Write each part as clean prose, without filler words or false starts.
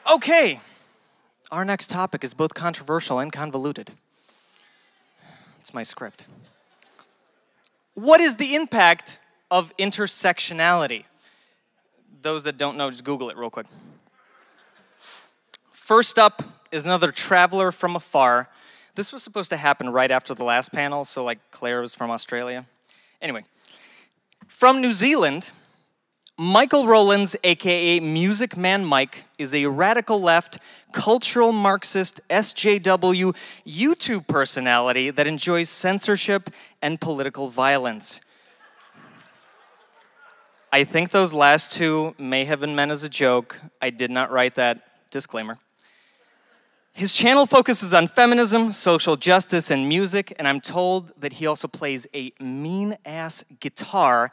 Okay, our next topic is both controversial and convoluted. It's my script. What is the impact of intersectionality? Those that don't know, just Google it real quick. First up is another traveler from afar. This was supposed to happen right after the last panel, so like Claire was from Australia. Anyway, from New Zealand, Michael Rowlands, aka Music Man Mike, is a radical left, cultural Marxist, SJW YouTube personality that enjoys censorship and political violence. I think those last two may have been meant as a joke. I did not write that disclaimer. His channel focuses on feminism, social justice, and music, and I'm told that he also plays a mean-ass guitar,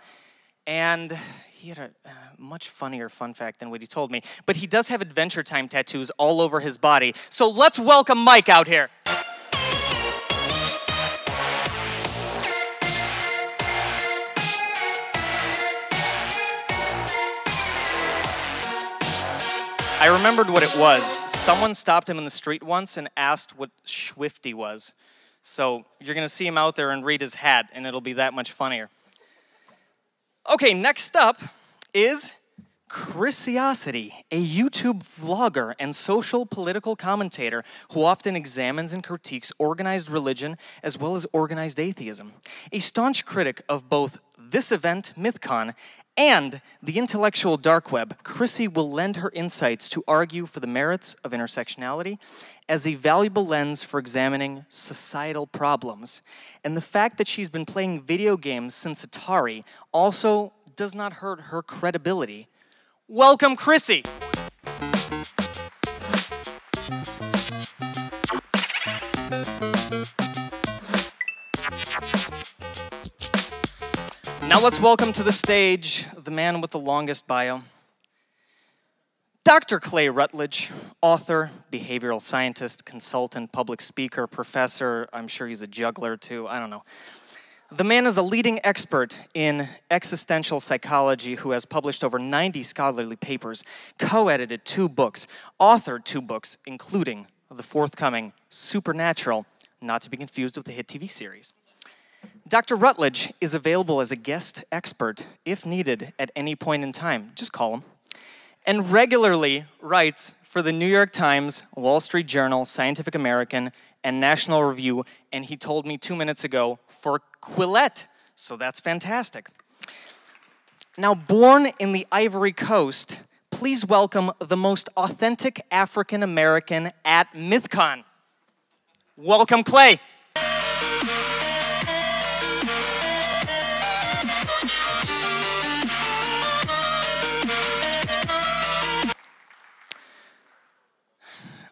and he had a much funnier fun fact than what he told me, but he does have Adventure Time tattoos all over his body, so let's welcome Mike out here. I remembered what it was. Someone stopped him in the street once and asked what Swifty was. So you're going to see him out there and read his hat, and it'll be that much funnier. Okay, next up is Yosity, a YouTube vlogger and social political commentator who often examines and critiques organized religion as well as organized atheism. A staunch critic of both this event, Mythcon, and the intellectual dark web, Chrissy will lend her insights to argue for the merits of intersectionality as a valuable lens for examining societal problems. And the fact that she's been playing video games since Atari also does not hurt her credibility. Welcome, Chrissy! Now let's welcome to the stage the man with the longest bio. Dr. Clay Rutledge, author, behavioral scientist, consultant, public speaker, professor, I'm sure he's a juggler too, I don't know. The man is a leading expert in existential psychology who has published over 90 scholarly papers, co-edited 2 books, authored 2 books, including the forthcoming Supernatural, not to be confused with the hit TV series. Dr. Rutledge is available as a guest expert if needed at any point in time. Just call him. And regularly writes for the New York Times, Wall Street Journal, Scientific American, and National Review, and he told me 2 minutes ago for Quillette, so that's fantastic. Now, born in the Ivory Coast, please welcome the most authentic African American at Mythcon. Welcome, Clay.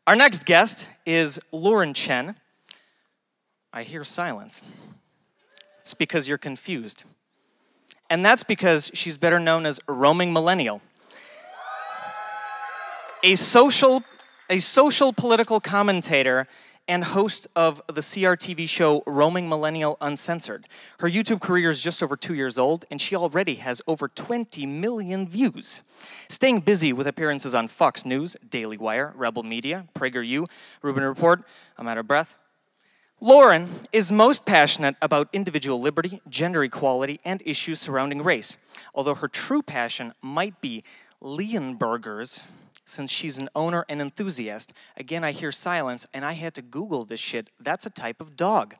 Our next guest is Lauren Chen. I hear silence. It's because you're confused. And that's because she's better known as Roaming Millennial. A social political commentator and host of the CRTV show Roaming Millennial Uncensored. Her YouTube career is just over 2 years old, and she already has over 20 million views. Staying busy with appearances on Fox News, Daily Wire, Rebel Media, PragerU, Rubin Report, I'm out of breath. Lauren is most passionate about individual liberty, gender equality, and issues surrounding race, although her true passion might be Leonburgers, since she's an owner and enthusiast. Again, I hear silence, and I had to Google this shit. That's a type of dog.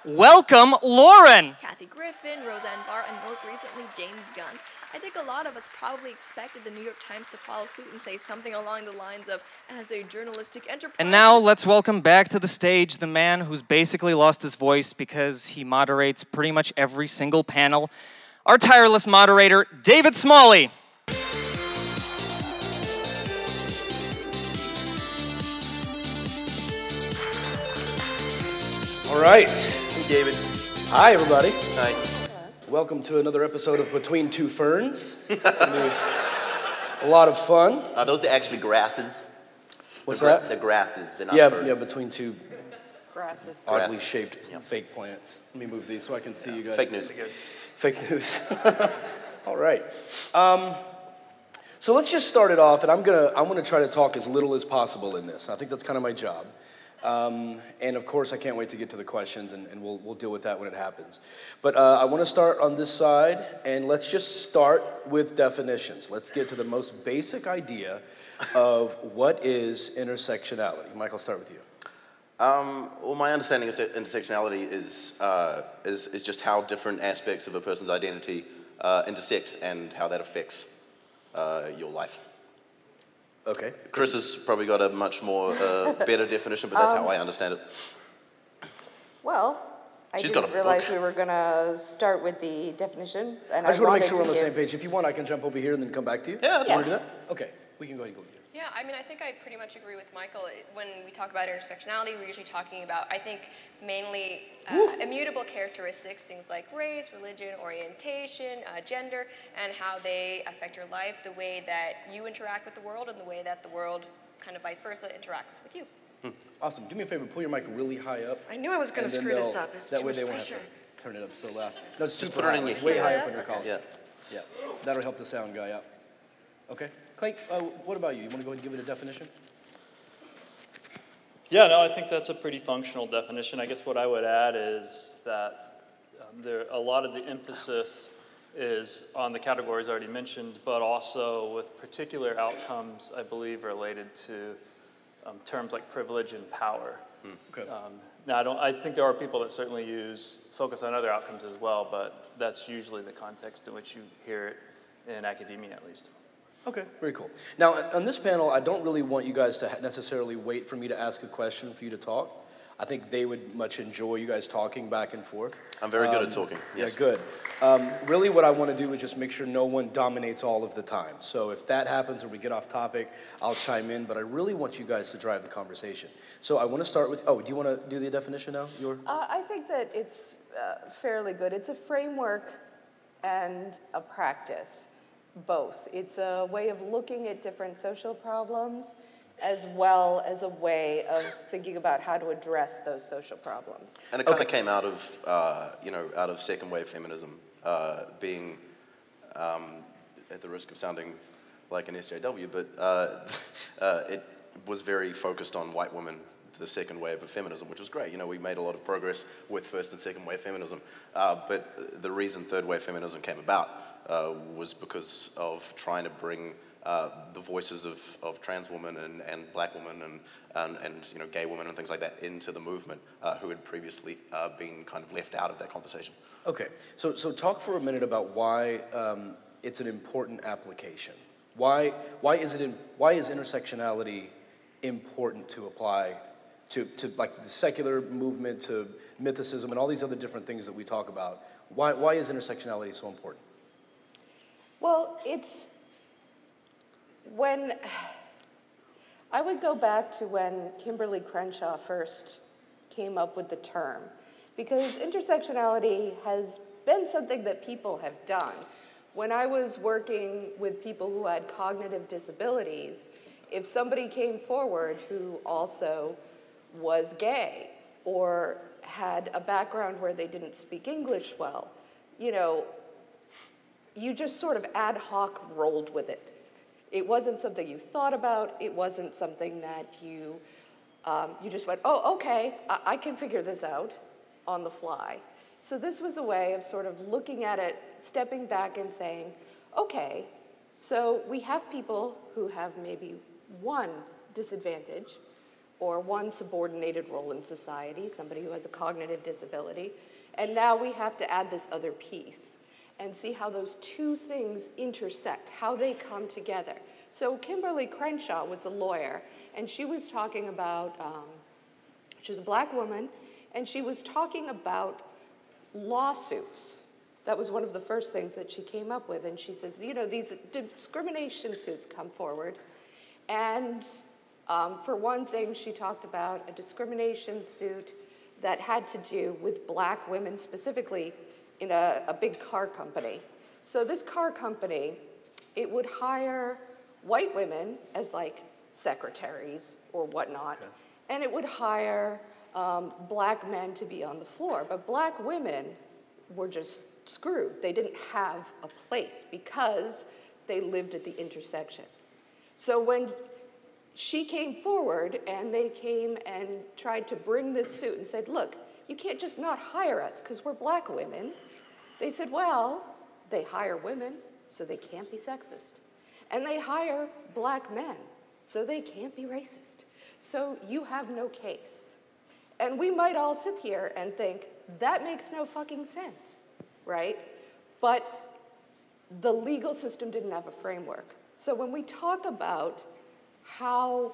Welcome, Lauren! Kathy Griffin, Roseanne Barr, and most recently, James Gunn. I think a lot of us probably expected the New York Times to follow suit and say something along the lines of, as a journalistic enterprise... And now let's welcome back to the stage the man who's basically lost his voice because he moderates pretty much every single panel, our tireless moderator, David Smalley. All right. Hey, David. Hi, everybody. Hi. Welcome to another episode of Between Two Ferns. It's going to be a lot of fun. Are those actually grasses? What's that? The grasses. They're not ferns. Yeah, between two grasses. oddly shaped fake plants. Let me move these so I can see you guys. Fake news. Fake news. All right. So let's just start it off, and I'm gonna try to talk as little as possible in this. I think that's kind of my job. And of course, I can't wait to get to the questions, and we'll deal with that when it happens. But I want to start on this side, and let's just start with definitions. Let's get to the most basic idea of what is intersectionality. Mike, I'll start with you. Well, my understanding of intersectionality is just how different aspects of a person's identity intersect and how that affects your life. Okay. Chris has probably got a much more better definition, but that's how I understand it. Well, I She's got didn't a realize book. we were going to start with the definition. And I just want to make sure we're on the wanted same page. If you want, I can jump over here and then come back to you. Yeah, that's Want to fine. do that? Okay, we can go ahead and go over here. Yeah, I mean, I think I pretty much agree with Michael. When we talk about intersectionality, we're usually talking about, I think, mainly immutable characteristics, things like race, religion, orientation, gender, and how they affect your life, the way that you interact with the world, and the way that the world, kind of vice versa, interacts with you. Awesome. Do me a favor, pull your mic really high up. I knew I was going and to then screw this they'll- up. It's that too way much they won't have pressure. to turn it up so loud. No, it's Just super put it in high. your It's way ear. high up on your collar. Yeah. Yeah, that'll help the sound guy out. Okay. Clay, what about you? You want to go ahead and give it a definition? Yeah, no, I think that's a pretty functional definition. I guess what I would add is that a lot of the emphasis is on the categories already mentioned, but also with particular outcomes, I believe, related to terms like privilege and power. Okay. Now, I think there are people that certainly focus on other outcomes as well, but that's usually the context in which you hear it in academia, at least. Okay, very cool. Now, on this panel, I don't really want you guys to necessarily wait for me to ask a question for you to talk. I think they would much enjoy you guys talking back and forth. I'm very good at talking, yes. Yeah, good. Really what I want to do is just make sure no one dominates all of the time. So if that happens or we get off topic, I'll chime in, but I really want you guys to drive the conversation. So I want to start with, do you want to do the definition now? I think that it's fairly good. It's a framework and a practice, both. It's a way of looking at different social problems as well as a way of thinking about how to address those social problems. And it kind of came out of, out of second wave feminism, being, at the risk of sounding like an SJW, but it was very focused on white women, the second wave of feminism, which was great. You know, we made a lot of progress with first and second wave feminism, but the reason third wave feminism came about was because of trying to bring the voices of trans women and black women and gay women and things like that into the movement who had previously been kind of left out of that conversation. Okay, so talk for a minute about why it's an important application. Why is intersectionality important to apply to like the secular movement, to mythicism, and all these other different things that we talk about? Why is intersectionality so important? Well, when I would go back to when Kimberl Crenshaw first came up with the term, because intersectionality has been something that people have done. When I was working with people who had cognitive disabilities, if somebody came forward who also was gay or had a background where they didn't speak English well, you just sort of ad hoc rolled with it. It wasn't something you thought about. It wasn't something that you just went, oh, okay, I can figure this out on the fly. So this was a way of sort of looking at it, stepping back and saying, okay, so we have people who have maybe one disadvantage or one subordinated role in society, somebody who has a cognitive disability, and now we have to add this other piece and see how those two things intersect, how they come together. So Kimberl Crenshaw was a lawyer, and she was talking about, she was a black woman, and she was talking about lawsuits. That was one of the first things that she came up with, and she says, these discrimination suits come forward, and for one thing, she talked about a discrimination suit that had to do with black women specifically in a big car company. So this car company, it would hire white women as like secretaries or whatnot, and it would hire black men to be on the floor. But black women were just screwed. They didn't have a place because they lived at the intersection. So when she came forward and they came and tried to bring this suit and said, look, you can't just not hire us because we're black women. They said, well, they hire women, so they can't be sexist. And they hire black men, so they can't be racist. So you have no case. And we might all sit here and think, that makes no fucking sense, right? But the legal system didn't have a framework. So when we talk about how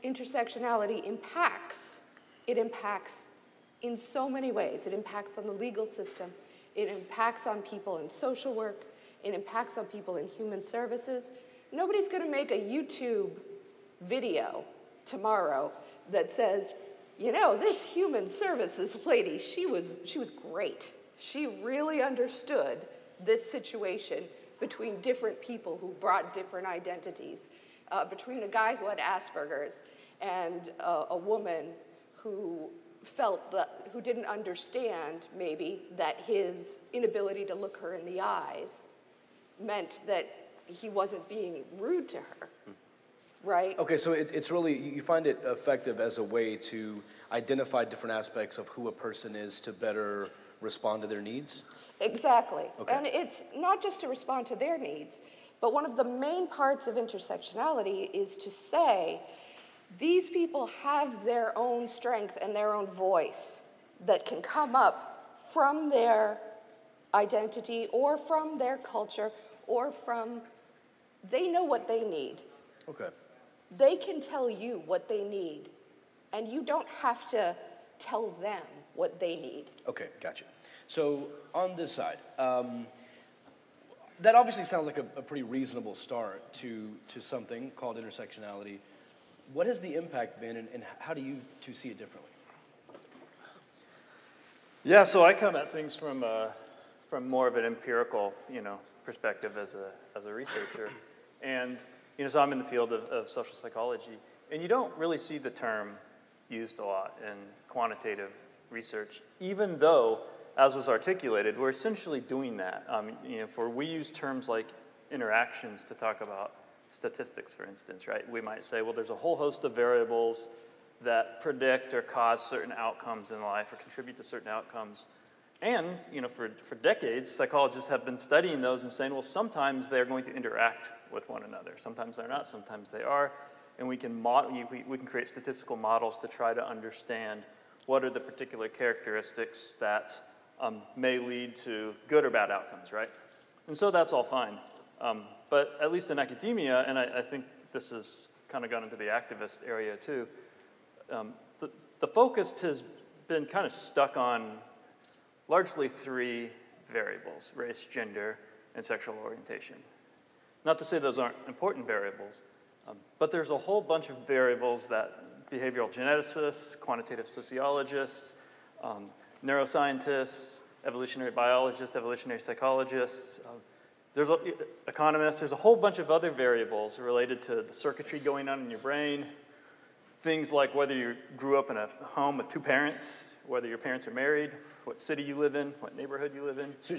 intersectionality impacts, it impacts in so many ways. It impacts on the legal system. It impacts on people in social work. It impacts on people in human services. Nobody's going to make a YouTube video tomorrow that says, you know, this human services lady, she was great. She really understood this situation between different people who brought different identities, between a guy who had Asperger's and a woman who who didn't understand maybe that his inability to look her in the eyes meant that he wasn't being rude to her, right? Okay, so it's really, you find it effective as a way to identify different aspects of who a person is to better respond to their needs? Exactly. Okay. And it's not just to respond to their needs, but one of the main parts of intersectionality is to say, these people have their own strength and their own voice that can come up from their identity or from their culture or from, they know what they need. Okay. They can tell you what they need, and you don't have to tell them what they need. Okay, gotcha. So on this side, that obviously sounds like a pretty reasonable start to something called intersectionality. What has the impact been, and how do you two see it differently? Yeah, so I come at things from more of an empirical, perspective as a researcher, and so I'm in the field of social psychology, and you don't really see the term used a lot in quantitative research, even though, as was articulated, we're essentially doing that. We use terms like interactions to talk about statistics, for instance, right? We might say, well, there's a whole host of variables that predict or cause certain outcomes in life or contribute to certain outcomes. And, for decades, psychologists have been studying those and saying, well, sometimes they're going to interact with one another. Sometimes they're not, sometimes they are. And we can create statistical models to try to understand what are the particular characteristics that may lead to good or bad outcomes, right? And so that's all fine. But at least in academia, and I think this has kind of gone into the activist area too, the focus has been kind of stuck on largely three variables: race, gender, and sexual orientation. Not to say those aren't important variables, but there's a whole bunch of variables that behavioral geneticists, quantitative sociologists, neuroscientists, evolutionary biologists, evolutionary psychologists, there's economists, there's a whole bunch of other variables related to the circuitry going on in your brain, things like whether you grew up in a home with two parents, whether your parents are married, what city you live in, what neighborhood you live in. So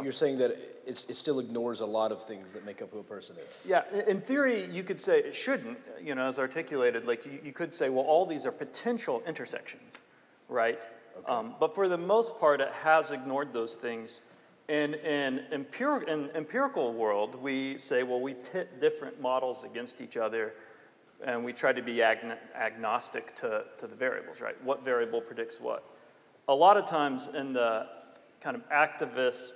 you're saying that it still ignores a lot of things that make up who a person is? Yeah, in theory, you could say it shouldn't, as articulated. Like you could say, well, all these are potential intersections, right? Okay. But for the most part, it has ignored those things. In empirical world, we say, well, we pit different models against each other, and we try to be agnostic to the variables, right? What variable predicts what? A lot of times in the kind of activist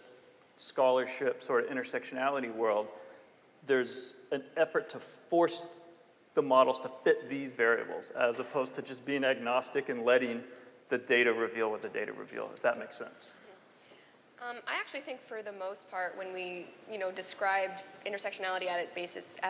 scholarship sort of intersectionality world, there's an effort to force the models to fit these variables, as opposed to just being agnostic and letting the data reveal what the data reveal, if that makes sense. I actually think for the most part, when we, described intersectionality at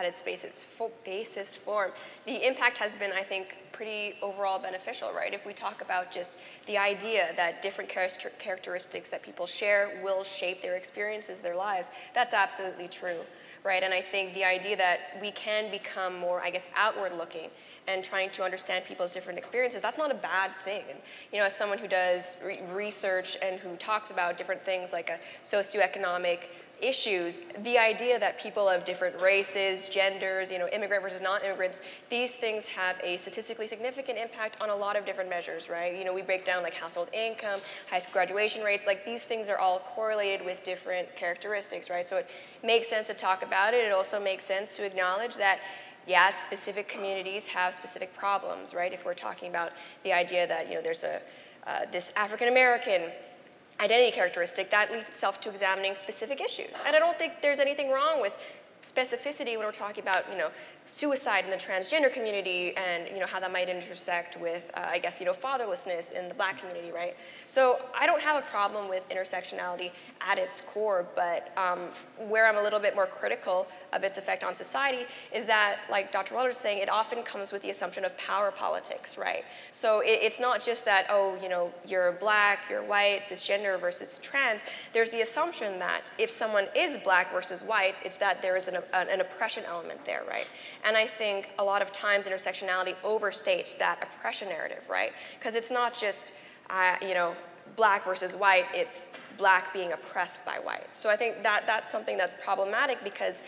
its basis form, the impact has been, I think, pretty overall beneficial, right? If we talk about just the idea that different characteristics that people share will shape their experiences, their lives, that's absolutely true, right? And I think the idea that we can become more, outward looking and trying to understand people's different experiences, that's not a bad thing. And, as someone who does research and who talks about different things like a socioeconomic issues, the idea that people of different races, genders, immigrant versus non-immigrants, these things have a statistically significant impact on a lot of different measures, right? We break down like household income, high school graduation rates, like these things are all correlated with different characteristics, right? So it makes sense to talk about it. It also makes sense to acknowledge that, yes, specific communities have specific problems, right? If we're talking about the idea that, there's this African-American identity characteristic, that leads itself to examining specific issues. And I don't think there's anything wrong with specificity when we're talking about, suicide in the transgender community and, how that might intersect with, I guess, fatherlessness in the Black community, right? So I don't have a problem with intersectionality at its core, but where I'm a little bit more critical of its effect on society is that, like Dr. Rutledge is saying, it often comes with the assumption of power politics, right? So it's not just that, oh, you're Black, you're white, cisgender versus trans. There's the assumption that if someone is Black versus white, it's that there is an oppression element there, right? And I think a lot of times intersectionality overstates that oppression narrative, right? Because it's not just, Black versus white, it's Black being oppressed by white. So I think that's something that's problematic because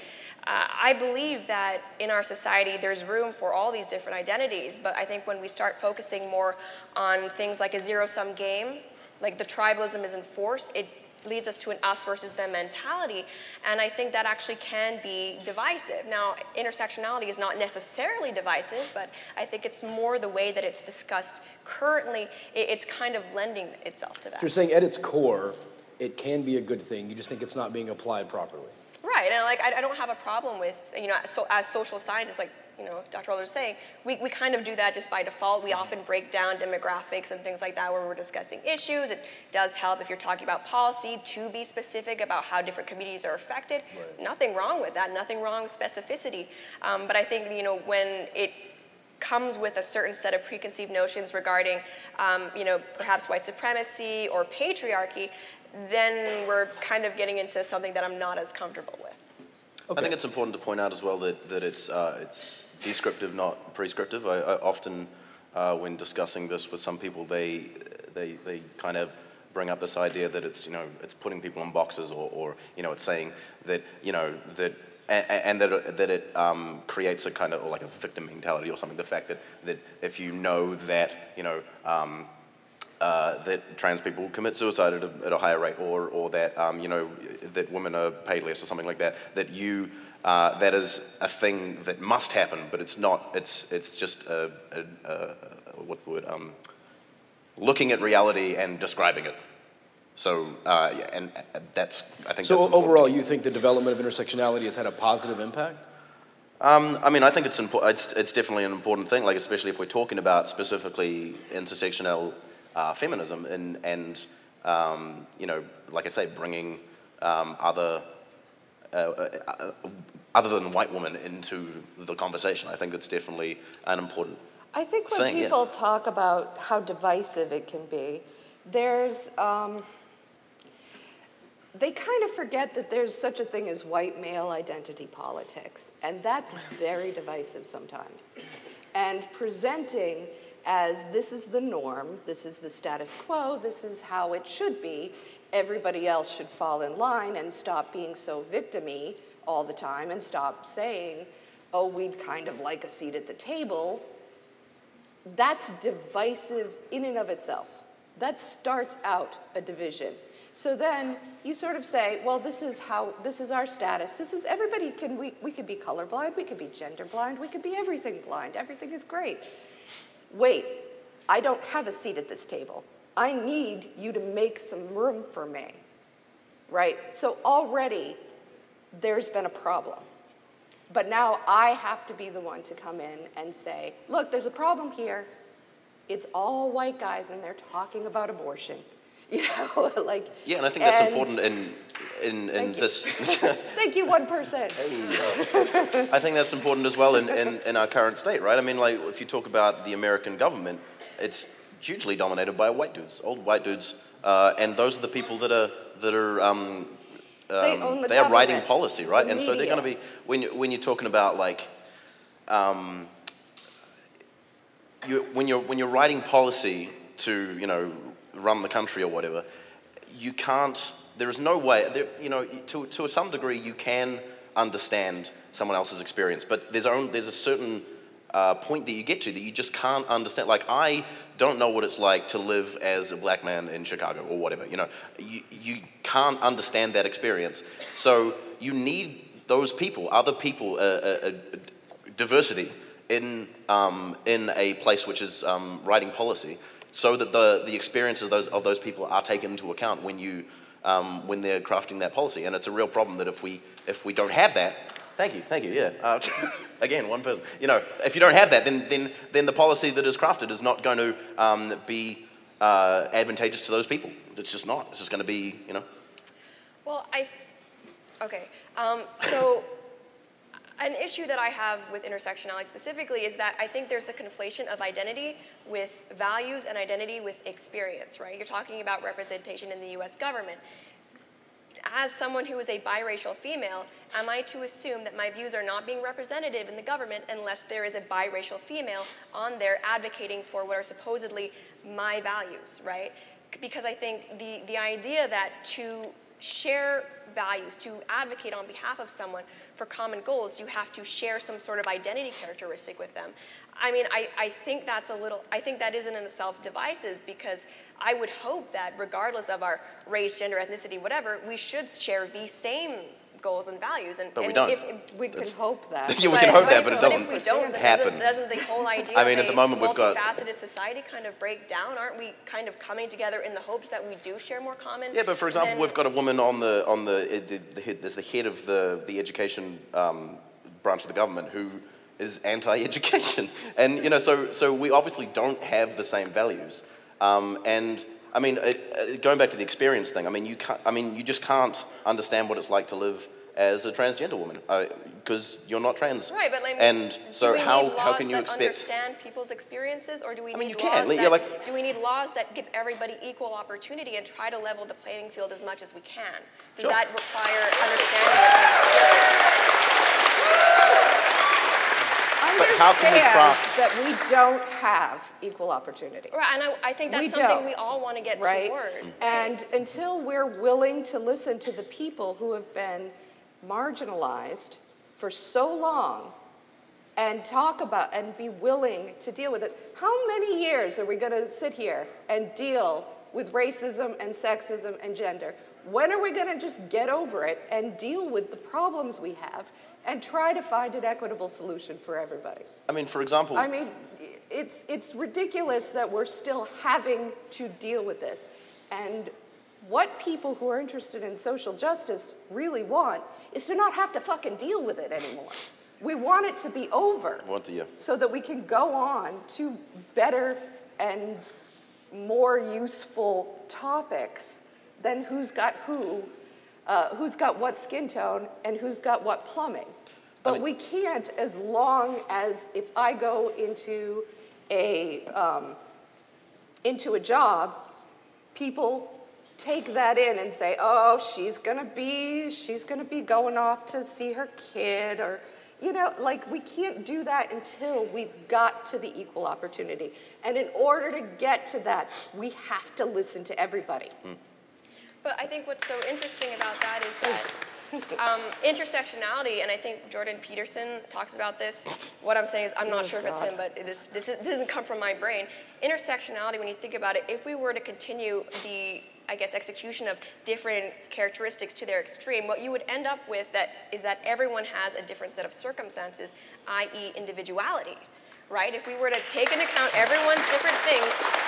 I believe that in our society there's room for all these different identities, but I think when we start focusing more on things like a zero-sum game, like the tribalism is enforced, it leads us to an us versus them mentality, and I think that actually can be divisive. Now, intersectionality is not necessarily divisive, but I think it's more the way that it's discussed currently, it's kind of lending itself to that. So you're saying at its core, it can be a good thing, you just think it's not being applied properly. Right, and I don't have a problem with, so as social scientists, like, Dr. Rutledge is saying, we kind of do that just by default. We often break down demographics and things like that where we're discussing issues. It does help if you're talking about policy to be specific about how different communities are affected. Right. Nothing wrong with that, nothing wrong with specificity. But I think, when it comes with a certain set of preconceived notions regarding, perhaps white supremacy or patriarchy, then we're kind of getting into something that I'm not as comfortable with. Okay. I think it's important to point out as well that it's descriptive, not prescriptive. I often, when discussing this with some people, they kind of bring up this idea that it's it's putting people in boxes or it's saying that that it creates a kind of like a victim mentality or something. The fact that if you know that that trans people commit suicide at a higher rate, or that that women are paid less or something like that. That you that is a thing that must happen, but it's not. It's just what's the word? Looking at reality and describing it. So and that's I think. So that's overall, you think the development of intersectionality has had a positive impact? I mean, I think it's it's definitely an important thing. Like especially if we're talking about specifically intersectional feminism and like I say, bringing other than white women into the conversation. I think that's definitely an important I think when thing, people talk about how divisive it can be, there's they kind of forget that there's such a thing as white male identity politics, and that's very divisive sometimes. And presenting as this is the norm, this is the status quo, this is how it should be, everybody else should fall in line and stop being so victim-y all the time and stop saying, oh, we'd kind of like a seat at the table. That's divisive in and of itself. That starts out a division. So then you sort of say, well, this is our status. This is everybody we could be colorblind, we could be gender blind, we could be everything blind. Everything is great. Wait, I don't have a seat at this table. I need you to make some room for me, right? So already there's been a problem. But now I have to be the one to come in and say, look, there's a problem here. It's all white guys and they're talking about abortion. Like. Yeah, and I think that's important in this. Thank you, 1%. Hey. I think that's important as well in our current state, right? I mean, like if you talk about the American government, it's hugely dominated by white dudes, old white dudes, and those are the people that are they own the they are writing government, policy, right? the And so they're going to be when you're talking about like when you're writing policy to run the country or whatever, you can't there is no way, you know, to some degree you can understand someone else's experience, but there's a certain point that you get to that you just can't understand. Like, I don't know what it's like to live as a black man in Chicago or whatever, you know. You can't understand that experience. So you need those people, other people, diversity in a place which is writing policy, so that the experiences of those people are taken into account when they're crafting that policy. And it's a real problem that if we don't have that, thank you, yeah. Again, one person. You know, if you don't have that, then the policy that is crafted is not going to be advantageous to those people. It's just not. It's just going to be, you know. Well, okay. So an issue that I have with intersectionality specifically is that I think there's the conflation of identity with values and identity with experience, right? You're talking about representation in the US government. As someone who is a biracial female, am I to assume that my views are not being representative in the government unless there is a biracial female on there advocating for what are supposedly my values, right? Because I think the idea that to share values, to advocate on behalf of someone for common goals, you have to share some sort of identity characteristic with them. I mean, I think that is in itself divisive, because I would hope that regardless of our race, gender, ethnicity, whatever, we should share the same goals and values. But we don't. We can hope that. Yeah, we can hope that, but it doesn't if we don't, happen. Doesn't the whole idea I mean, of at the moment a we've got multifaceted society kind of break down? Aren't we kind of coming together in the hopes that we do share more common? Yeah, but for example, we've got a woman on there's the head of the education branch of the government who is anti-education, and you know, so we obviously don't have the same values. And I mean, going back to the experience thing, I mean, you just can't understand what it's like to live as a transgender woman because you're not trans. Right, but like, and so how can you expect? Understand people's experiences, or do we? I mean, need you can. laws Yeah, like, do we need laws that give everybody equal opportunity and try to level the playing field as much as we can? Does sure. that require understanding? But how can we craft that we don't have equal opportunity? Right, and I think that's something we all want to get toward. And until we're willing to listen to the people who have been marginalized for so long and talk about and be willing to deal with it, how many years are we going to sit here and deal with racism and sexism and gender? When are we going to just get over it and deal with the problems we have and try to find an equitable solution for everybody? I mean, for example... I mean, it's ridiculous that we're still having to deal with this. And what people who are interested in social justice really want is to not have to fucking deal with it anymore. We want it to be over so that we can go on to better and more useful topics than who's got what skin tone and who's got what plumbing. But we can't, as long as if I go into a job, people take that in and say, oh, she's gonna be going off to see her kid, or, you know, like, we can't do that until we've got to the equal opportunity. And in order to get to that, we have to listen to everybody. But I think what's so interesting about that is that intersectionality, and I think Jordan Peterson talks about this. What I'm saying is, I'm not sure if it's him, but this doesn't come from my brain. Intersectionality, when you think about it, if we were to continue the, I guess, execution of different characteristics to their extreme, what you would end up with is that everyone has a different set of circumstances, i.e. individuality. Right? If we were to take into account everyone's different things,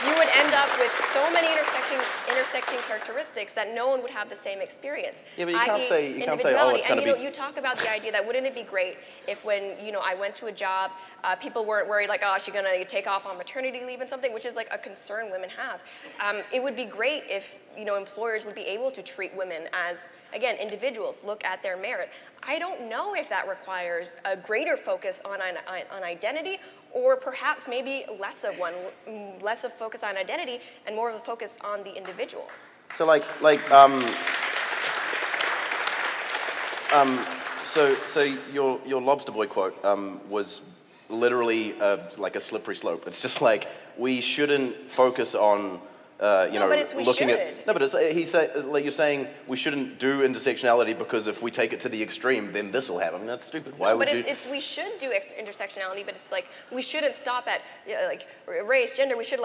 you would end up with so many intersecting characteristics that no one would have the same experience. Yeah, but you can't say, oh, it's going to be... You talk about the idea that wouldn't it be great if when, I went to a job, people weren't worried like, oh, is she going to take off on maternity leave and something, which is like a concern women have. It would be great if, employers would be able to treat women as, again, individuals, look at their merit. I don't know if that requires a greater focus on identity, or perhaps maybe less of focus on identity and more of a focus on the individual. So so your lobster boy quote was literally like a slippery slope. It's just like, we shouldn't focus on but it's we looking should. at. No, but like you're saying we shouldn't do intersectionality because if we take it to the extreme, then this will happen. I mean, that's stupid. Why would you? But we should do intersectionality, but it's like we shouldn't stop at like race, gender. We should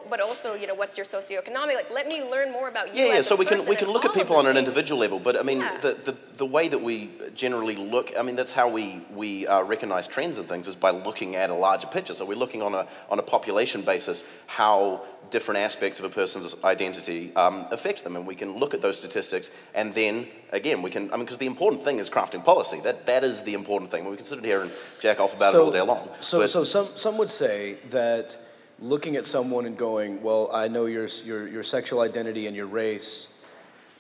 but also what's your socioeconomic? Like, let me learn more about you. Yeah, as so a we can person look at and all people of on the an things. individual level, but I mean Yeah. the way that we generally look, I mean that's how we recognize trends and things is by looking at a larger picture. So we're looking on a population basis how different aspects of a person's identity affect them, and we can look at those statistics, and then again we can, because the important thing is crafting policy. That is the important thing. We can sit here and jack off about it all day long. So some would say that looking at someone and going, well, I know your sexual identity and your race,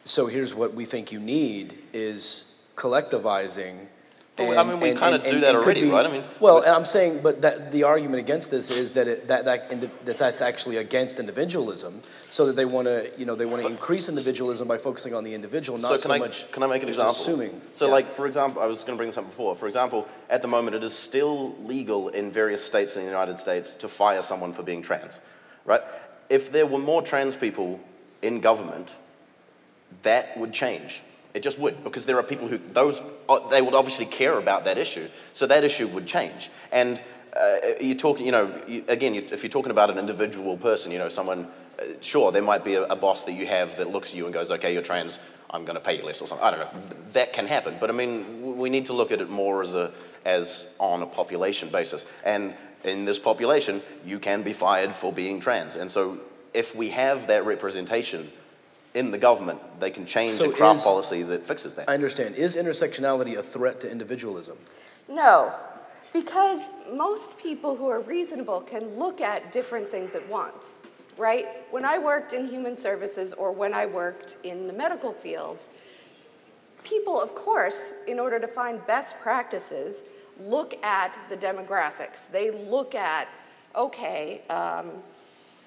so here's what we think you need is collectivizing. Well, we kind of do that already, right? I mean, well, and I'm saying, but the argument against this is that that's actually against individualism, so that they want to increase individualism by focusing on the individual, not so much. Can I make an just example? Assuming. So, Yeah. like for example, I was going to bring this up before. For example, at the moment, it is still legal in various states in the United States to fire someone for being trans, right? If there were more trans people in government, that would change. It just would, because there are people who they would obviously care about that issue, so that issue would change. And you're talking, if you're talking about an individual person, someone, sure, there might be a boss that you have that looks at you and goes, okay, you're trans, I'm going to pay you less or something. I don't know. That can happen, but I mean, we need to look at it more as on a population basis. And in this population, you can be fired for being trans, and so if we have that representation in the government, they can change and craft policy that fixes that. I understand. Is intersectionality a threat to individualism? No, because most people who are reasonable can look at different things at once, right? When I worked in human services or when I worked in the medical field, people, of course, in order to find best practices, look at the demographics. They look at, okay,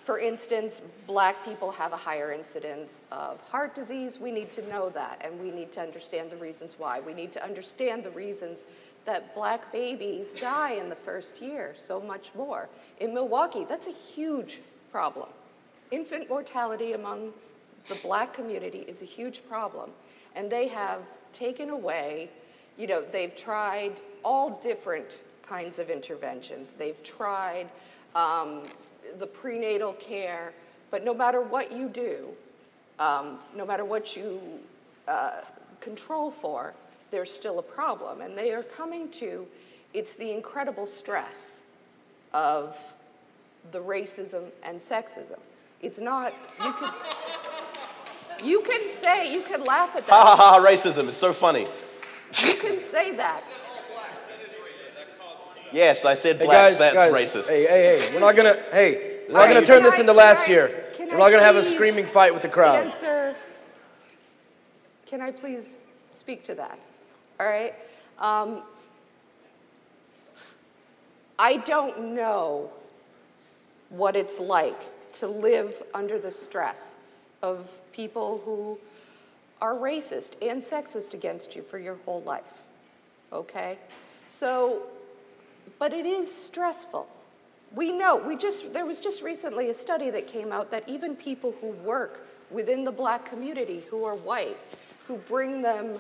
for instance, black people have a higher incidence of heart disease. We need to know that, and we need to understand the reasons why. We need to understand the reasons that black babies die in the first year so much more. In Milwaukee, that's a huge problem. Infant mortality among the black community is a huge problem, and they have taken away, they've tried all different kinds of interventions. They've tried the prenatal care, but no matter what you do, no matter what you control for, there's still a problem. And they are coming to, it's the incredible stress of the racism and sexism. It's not, you can laugh at that. Ha ha ha, racism, it's so funny. You can say that. Yes, I said blacks, that's racist. Hey, we're not gonna turn this into last year. We're not gonna have a screaming fight with the crowd. Can I please speak to that? All right? I don't know what it's like to live under the stress of people who are racist and sexist against you for your whole life, okay? So, but it is stressful. We know, there was just recently a study that came out that even people who work within the black community who are white, who bring them,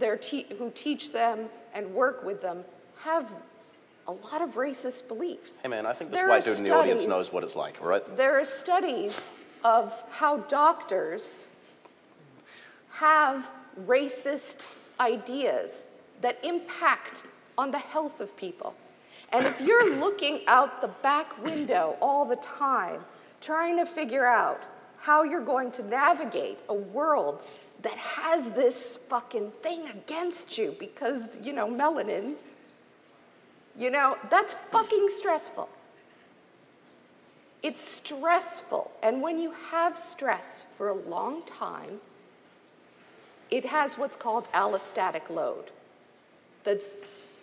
who teach them and work with them, have a lot of racist beliefs. Hey man, I think this white dude in the audience knows what it's like, all right? There are studies of how doctors have racist ideas that impact on the health of people. And if you're looking out the back window all the time, trying to figure out how you're going to navigate a world that has this fucking thing against you because, melanin, that's fucking stressful. It's stressful. And when you have stress for a long time, it has what's called allostatic load. That's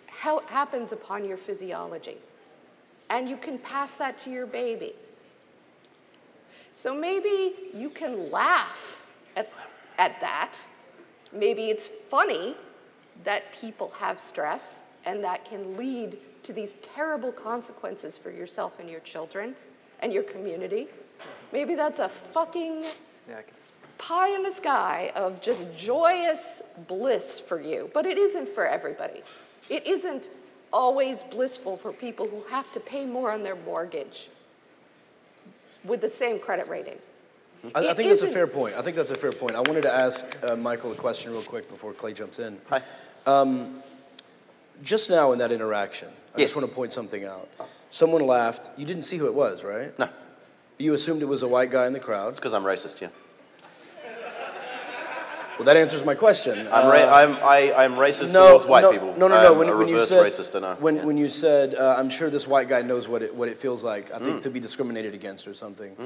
how it happens upon your physiology. And you can pass that to your baby. So maybe you can laugh at that. Maybe it's funny that people have stress and that can lead to these terrible consequences for yourself and your children and your community. Maybe that's a fucking Yeah, pie in the sky of just joyous bliss for you. But it isn't for everybody. It isn't always blissful for people who have to pay more on their mortgage with the same credit rating. I think that's a fair point. I think that's a fair point. I wanted to ask Michael a question real quick before Clay jumps in. Hi. Just now in that interaction, I Yes. just want to point something out. Someone laughed. You didn't see who it was, right? No, You assumed it was a white guy in the crowd. it's because I'm racist, yeah. Well, that answers my question. I'm racist towards white people. No. I'm When a you reverse said racist, I know. when you said, I'm sure this white guy knows what it feels like. I think to be discriminated against or something.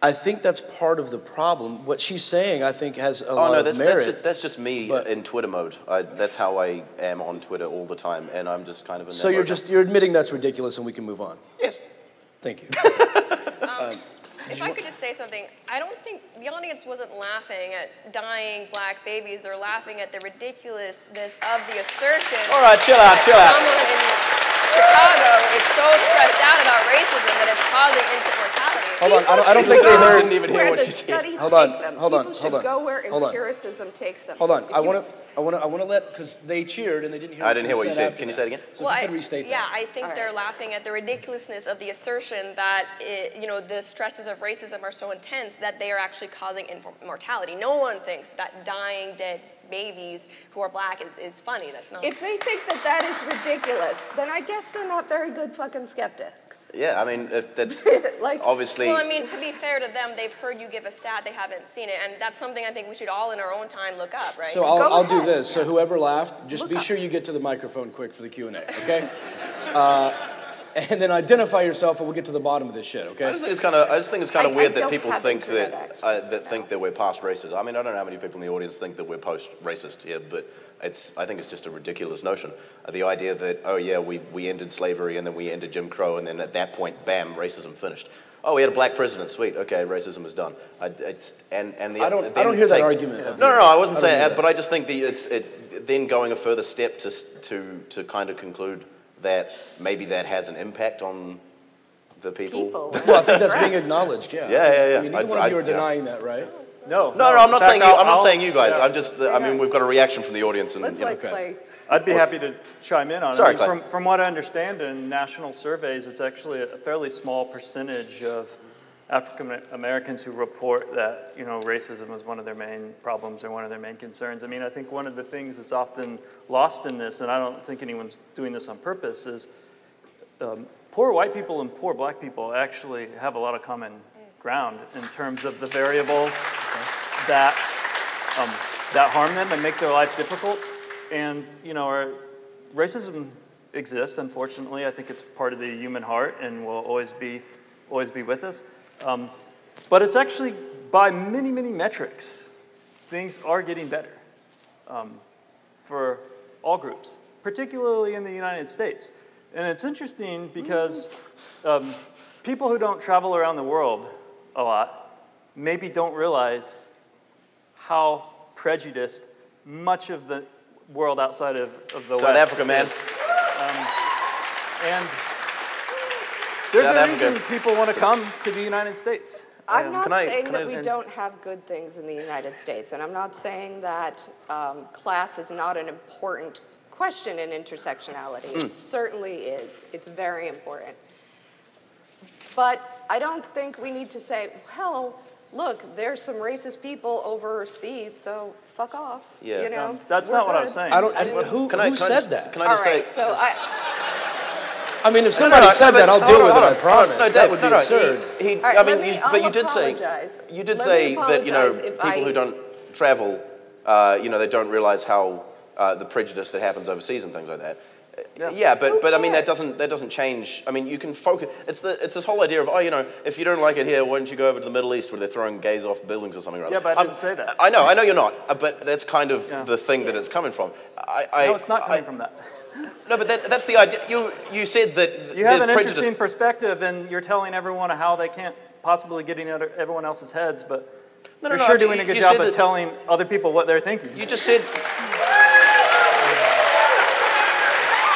I think that's part of the problem. What she's saying, I think, has a lot of merit. That's just me in Twitter mode. That's how I am on Twitter all the time, and I'm just kind of in So that you're admitting that's ridiculous, and we can move on. Yes. Thank you. If I could just say something, I don't think the audience wasn't laughing at dying black babies. They're laughing at the ridiculousness of the assertion. All right, chill out. Someone in Chicago is so stressed out about racism that it's causing infant mortality. Hold on, I don't think they heard. Didn't even hear what she said. Hold on, People should go where empiricism takes them. Hold on. If I you- want to let, because they cheered and they didn't hear. I didn't hear what you said. after Can you that. say it again? So if you could restate yeah, that. I think All right. they're laughing at the ridiculousness of the assertion that the stresses of racism are so intense that they are actually causing infant mortality. No one thinks that dying dead babies who are black is funny. That's not. If they think that that is ridiculous, then I guess they're not very good fucking skeptics. Yeah, I mean, that's Like- obviously. Well, I mean, to be fair to them, they've heard you give a stat, they haven't seen it, and that's something I think we should all in our own time look up, right? So Go I'll do ahead. this. So whoever laughed, just Look be up. sure you get to the microphone quick for the Q&A, okay? And then identify yourself, and we'll get to the bottom of this shit, okay? I just think it's kind of I weird that don't people have think internet that access. think that we're past racist. I mean, I don't know how many people in the audience think that we're post racist here, but I think it's just a ridiculous notion. The idea that we ended slavery and then we ended Jim Crow and then at that point, bam, racism finished. Oh, we had a black president. Sweet. Okay, racism is done. I don't hear that argument. No, I wasn't saying that, but I just think then going a further step to kind of conclude that maybe that has an impact on the people. Well, I think that's being acknowledged, yeah. Yeah. I mean, neither one of you are denying that, right? No, No, I'm not In saying fact, you. I'm not I'll- saying you guys. yeah. I'm just. I mean, we've got a reaction from the audience, and Let's you know. let Clay. I'd be happy to chime in on Sorry, it. Clay. From what I understand in national surveys, it's actually a fairly small percentage of African Americans who report that racism is one of their main problems or one of their main concerns. I mean, I think one of the things that's often lost in this, and I don't think anyone's doing this on purpose, is poor white people and poor black people actually have a lot of common ground in terms of the variables that harm them and make their life difficult. And racism exists, unfortunately. I think it's part of the human heart and will always be with us. But it's actually, by many, many metrics, things are getting better for all groups, particularly in the United States. And it's interesting because people who don't travel around the world a lot maybe don't realize how prejudiced much of the world outside of the West South Africa, man. is. And there's South a Africa. reason people want to come to the United States. I'm not saying can I that we just- don't have good things in the United States, and I'm not saying that class is not an important question in intersectionality. It certainly is. It's very important. But I don't think we need to say, well, look, there's some racist people overseas, so fuck off. Yeah. That's We're not what I good. was saying. Who said that? Can I All just right, say? so I mean, if somebody said that, I'll deal with it, I promise. No, That would be no, absurd. He, All right, I mean, let me- but I'll you did say apologize. you did Let say me that apologize if people who don't travel, they don't realize how the prejudice that happens overseas and things like that. Yeah, but I mean that cares? doesn't change. I mean, you can focus. It's this whole idea of if you don't like it here, why don't you go over to the Middle East where they're throwing gays off buildings or something like that. Yeah, but I didn't say that. I know you're not. But that's kind of the thing that it's coming from. No, it's not coming from that. No, but that's the idea. You said that You have there's an prejudice. interesting perspective, and you're telling everyone how they can't possibly get in everyone else's heads, but you're sure doing a good job of telling other people what they're thinking. You just said.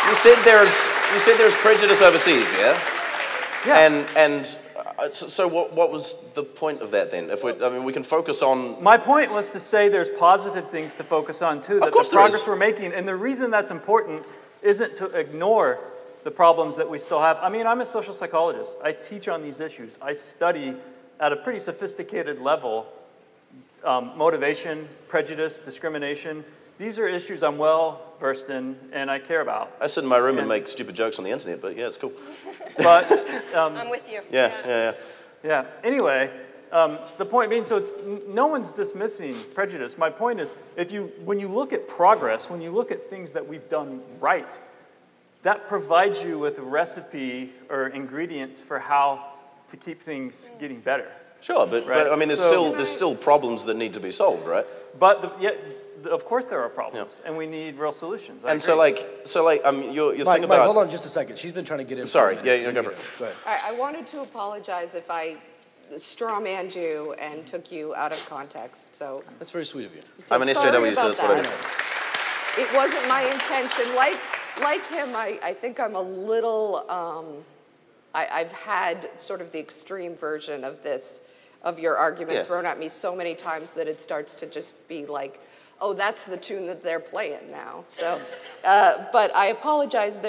You said there's prejudice overseas, yeah. Yeah. And So what was the point of that then? If we can focus on... My point was to say there's positive things to focus on too, that the progress we're making, and the reason that's important isn't to ignore the problems that we still have. I mean, I'm a social psychologist. I teach on these issues. I study at a pretty sophisticated level motivation, prejudice, discrimination. These are issues I'm well versed in and I care about. I sit in my room and make stupid jokes on the internet, but yeah, it's cool. But I'm with you. Yeah. Anyway, the point being, so no one's dismissing prejudice. My point is, when you look at progress, when you look at things that we've done right, that provides you with a recipe or ingredients for how to keep things getting better. Sure, but I mean, there's still problems that need to be solved, right? But of course there are problems, and we need real solutions. And so your thing Mike, about... hold on just a second. She's been trying to get in. Sorry, go for it. Go ahead. I wanted to apologize if I strawmanned you and took you out of context. So that's very sweet of you. I'm an SJW, so that's what I do. It wasn't my intention. Like him, I think I'm a little. I've had sort of the extreme version of your argument thrown at me so many times that it starts to just be like, oh, that's the tune that they're playing now. So, but I apologize.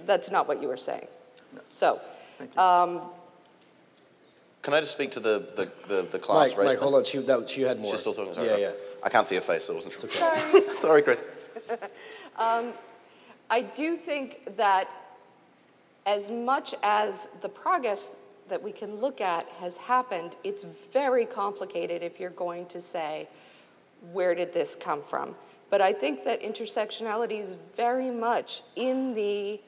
That's not what you were saying. So, can I just speak to the class race? Mike, hold on. She had more. She's still talking. Sorry, Yeah. I can't see her face, so I wasn't sure. Sorry. Sorry, Chris. I do think that as much as the progress that we can look at has happened, it's very complicated if you're going to say, where did this come from? But I think that intersectionality is very much in the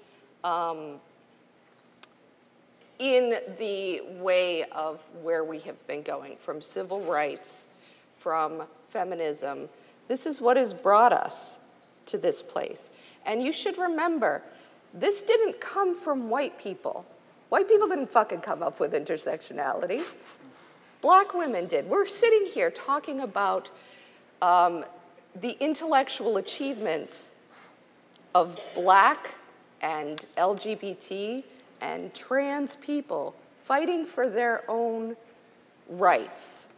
way of where we have been going, from civil rights, from feminism. This is what has brought us to this place. And you should remember, this didn't come from white people. White people didn't fucking come up with intersectionality. Black women did. We're sitting here talking about the intellectual achievements of Black and LGBT and trans people fighting for their own rights.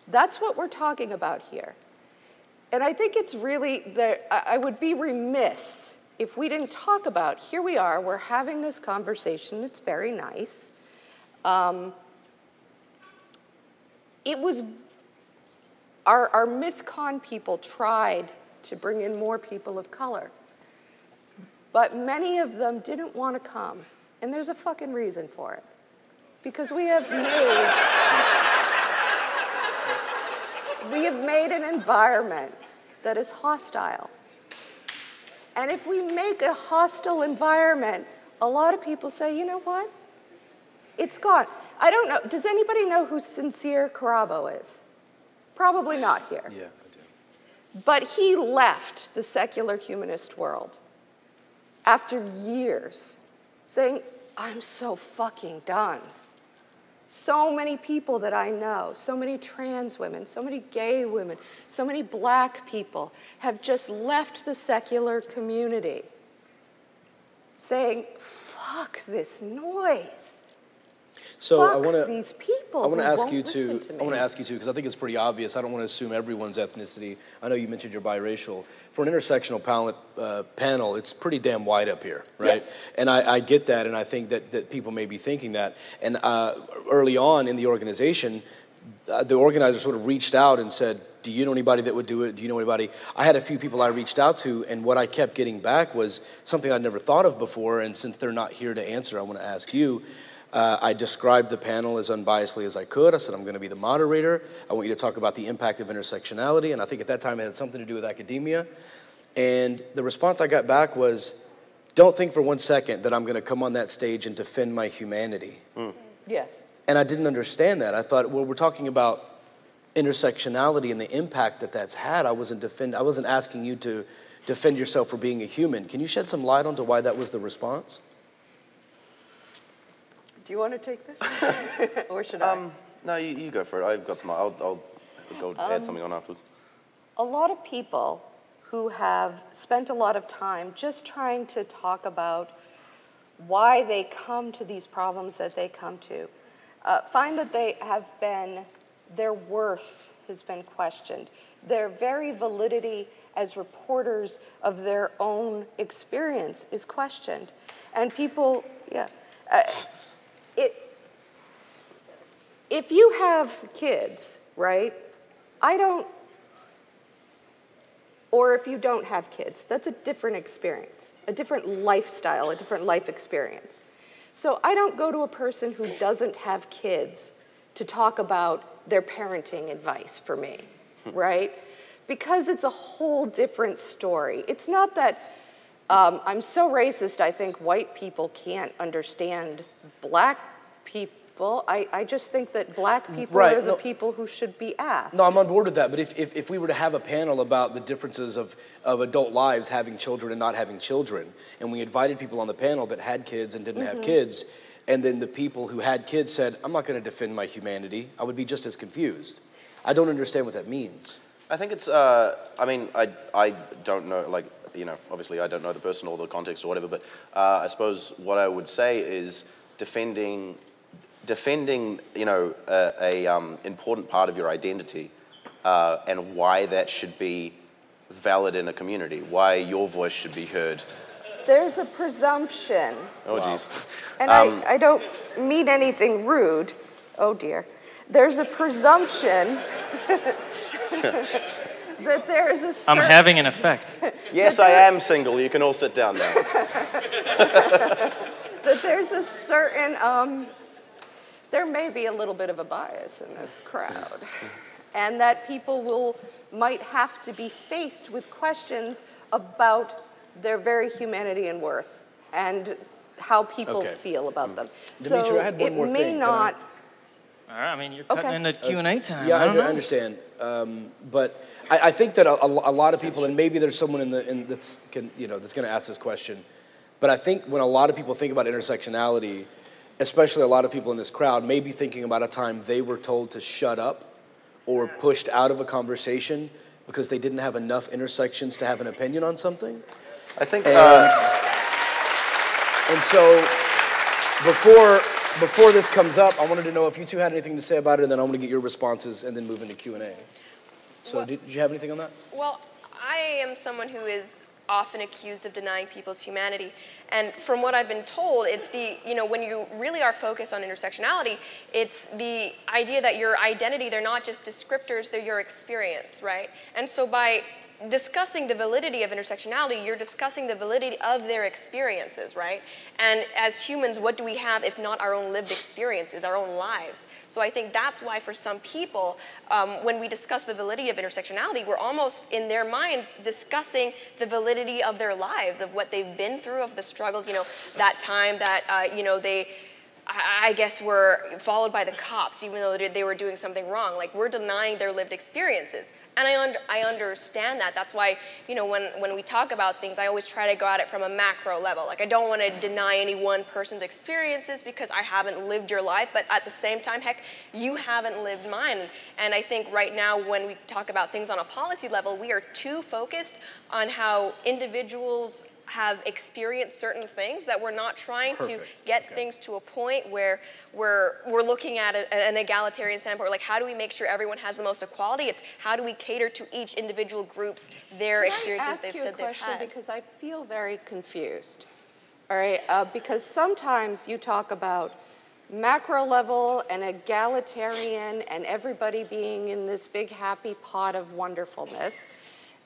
That's what we're talking about here. And I think it's really, I would be remiss if we didn't talk about, here we are, we're having this conversation, it's very nice. It was, our Mythcon people tried to bring in more people of color, but many of them didn't want to come, and there's a fucking reason for it. Because we have made an environment that is hostile. And if we make a hostile environment, a lot of people say, you know what? It's gone. I don't know. Does anybody know who Sincere Carabo is? Probably not here. Yeah, I do. But he left the secular humanist world after years saying, I'm so fucking done. So many people that I know, so many trans women, so many gay women, so many Black people have just left the secular community saying, fuck this noise. So fuck I want to these people. I want to who ask won't you listen to. to me. I want to ask you too, because I think it's pretty obvious. I don't want to assume everyone's ethnicity. I know you mentioned you're biracial. For an intersectional panel, it's pretty damn wide up here, right? Yes. And I get that, and I think that people may be thinking that. And early on in the organization, the organizer sort of reached out and said, do you know anybody that would do it? Do you know anybody? I had a few people I reached out to, and what I kept getting back was something I'd never thought of before, and since they're not here to answer, I want to ask you. I described the panel as unbiasedly as I could. I said, I'm going to be the moderator. I want you to talk about the impact of intersectionality, and I think at that time it had something to do with academia. And the response I got back was, don't think for 1 second that I'm going to come on that stage and defend my humanity. Yes. And I didn't understand that. I thought, well, we're talking about intersectionality and the impact that that's had. I wasn't asking you to defend yourself for being a human. Can you shed some light onto why that was the response? Do you want to take this? Or should I? No, you go for it. I've got some. I'll go add something on afterwards. A lot of people who have spent a lot of time just trying to talk about why they come to these problems that they come to, find that their worth has been questioned. Their very validity as reporters of their own experience is questioned. And people, if you have kids, right, or if you don't have kids, that's a different experience, a different lifestyle, a different life experience. So I don't go to a person who doesn't have kids to talk about their parenting advice for me, right? Because it's a whole different story. It's not that I'm so racist I think white people can't understand black people. I just think that black people are the people who should be asked. No, I'm on board with that, but if we were to have a panel about the differences of adult lives, having children and not having children, and we invited people on the panel that had kids and didn't have kids, and then the people who had kids said, I'm not going to defend my humanity, I would be just as confused. I don't understand what that means. I think it's, I mean, I don't know, like, you know, obviously I don't know the person or the context or whatever, but I suppose what I would say is defending, you know, a important part of your identity and why that should be valid in a community, why your voice should be heard. There's a presumption. Oh, geez. And I don't mean anything rude. Oh, dear. There's a presumption that there is a certain... I'm having an effect. Yes, I am single. You can all sit down now. That there's a certain... there may be a little bit of a bias in this crowd, and that people might have to be faced with questions about their very humanity and worth and how people feel about them. Dimitri, I had one more it may thing. not... All right, I mean, you're cutting into Q&A time. Yeah, I don't know. I understand. But I think that a lot of people, and maybe there's someone that's going to ask this question, but I think when a lot of people think about intersectionality, especially a lot of people in this crowd, may be thinking about a time they were told to shut up or pushed out of a conversation because they didn't have enough intersections to have an opinion on something. I think... And so before this comes up, I wanted to know if you two had anything to say about it, and then I'm going to get your responses and then move into Q&A. So Well, did you have anything on that? Well, I am someone who is often accused of denying people's humanity. And from what I've been told, it's when you really are focused on intersectionality, it's the idea that your identity, they're not just descriptors, they're your experience, right? And so by discussing the validity of intersectionality, you're discussing the validity of their experiences, right? And as humans, what do we have if not our own lived experiences, our own lives? So I think that's why for some people, when we discuss the validity of intersectionality, we're almost in their minds discussing the validity of their lives, of what they've been through, of the struggles, that time that, they, I guess, were followed by the cops, even though they were doing something wrong. Like, we're denying their lived experiences. And I understand that. That's why, when we talk about things, I always try to go at it from a macro level. Like, I don't want to deny any one person's experiences because I haven't lived your life, but at the same time, heck, you haven't lived mine. And I think right now, when we talk about things on a policy level, we are too focused on how individuals have experienced certain things that we're not trying to get things to a point where we're looking at an egalitarian standpoint. Like, how do we make sure everyone has the most equality? It's how do we cater to each individual group's experiences they've said they've had. Can I ask you a question, because I feel very confused, all right? Because sometimes you talk about macro level and egalitarian and everybody being in this big happy pot of wonderfulness.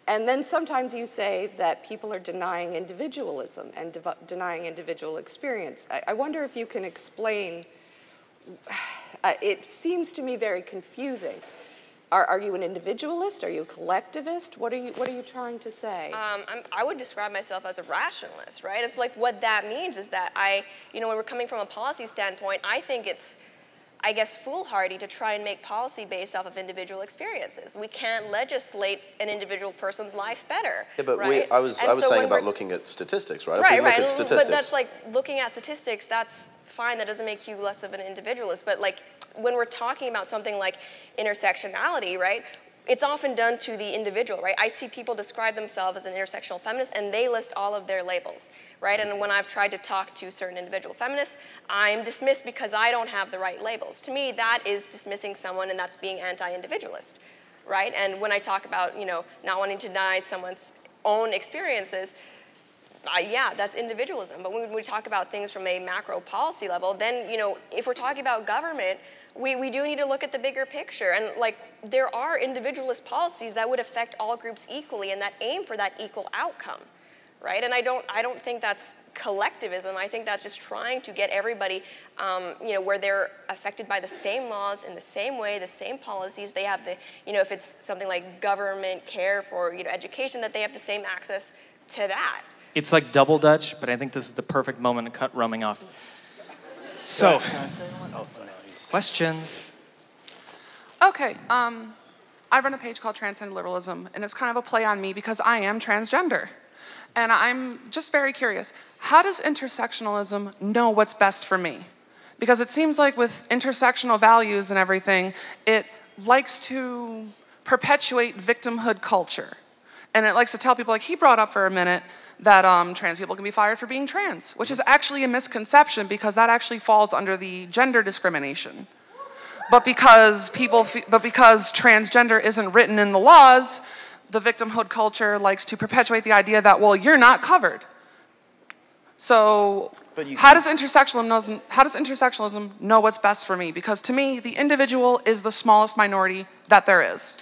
And then sometimes you say that people are denying individualism and denying individual experience. I wonder if you can explain. It seems to me very confusing. Are you an individualist? Are you a collectivist? What are you trying to say? I would describe myself as a rationalist, right? It's like what that means is that when we're coming from a policy standpoint, I think it's, I guess, foolhardy to try and make policy based off of individual experiences. We can't legislate an individual person's life better. Yeah, but right? I was saying about looking at statistics, right? Right, if we look at statistics. But that's like looking at statistics. That's fine. That doesn't make you less of an individualist. But like when we're talking about something like intersectionality, right? it's often done to the individual, right? I see people describe themselves as an intersectional feminist and they list all of their labels, right? And when I've tried to talk to certain individual feminists, I'm dismissed because I don't have the right labels. To me, that is dismissing someone and that's being anti-individualist, right? And when I talk about, not wanting to deny someone's own experiences, yeah, that's individualism. But when we talk about things from a macro policy level, then, if we're talking about government, we do need to look at the bigger picture. And there are individualist policies that would affect all groups equally and that aim for that equal outcome, right? And I don't think that's collectivism. I think that's just trying to get everybody, where they're affected by the same laws in the same way, the same policies. They have the, if it's something like government care for, education, that they have the same access to that. It's like double Dutch, but I think this is the perfect moment to cut roaming off. So, questions? Okay, I run a page called Transcend Liberalism, and it's kind of a play on me because I am transgender. And I'm just very curious, how does intersectionalism know what's best for me? Because it seems like with intersectional values and everything, it likes to perpetuate victimhood culture. And it likes to tell people, like he brought up for a minute, that trans people can be fired for being trans, which is actually a misconception because that actually falls under the gender discrimination. But because transgender isn't written in the laws, the victimhood culture likes to perpetuate the idea that, well, you're not covered. So how does intersectionalism know what's best for me? Because to me, the individual is the smallest minority that there is.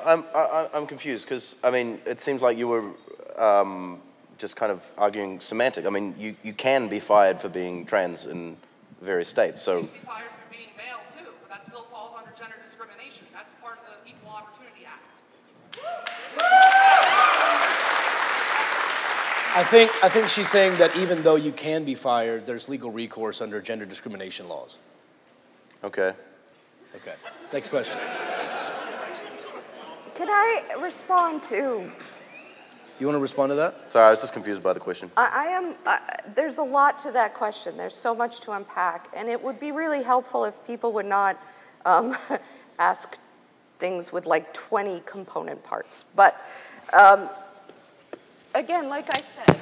I'm confused because, it seems like you were just kind of arguing semantic. You can be fired for being trans in various states, so... You can be fired for being male, too, but that still falls under gender discrimination. That's part of the Equal Opportunity Act. I think she's saying that even though you can be fired, there's legal recourse under gender discrimination laws. Okay. Okay. Next question. Can I respond to? You want to respond to that? Sorry, I was just confused by the question. There's a lot to that question. There's so much to unpack. And it would be really helpful if people would not ask things with like 20 component parts. But again, like I said,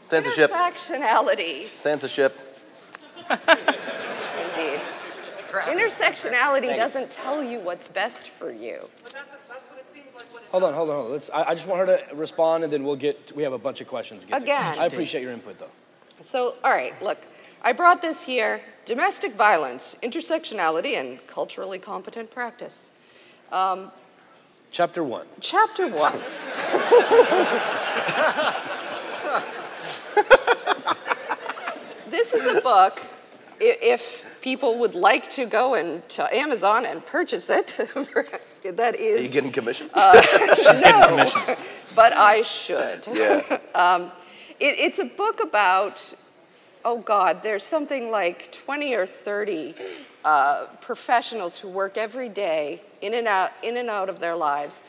Censorship. Intersectionality. Censorship. Yes, indeed. Intersectionality doesn't tell you what's best for you. But that's what it seems like. Hold on. I just want her to respond, and then we have a bunch of questions to get Again. to. I appreciate your input, though. So, all right, look, I brought this here, domestic violence, intersectionality, and culturally competent practice. Chapter 1. Chapter 1. This is a book, if people would like to go to Amazon and purchase it, that is... Are you getting commission? She's getting commissions. But I should. Yeah. It's a book about, oh God, there's something like 20 or 30 professionals who work every day in and out of their lives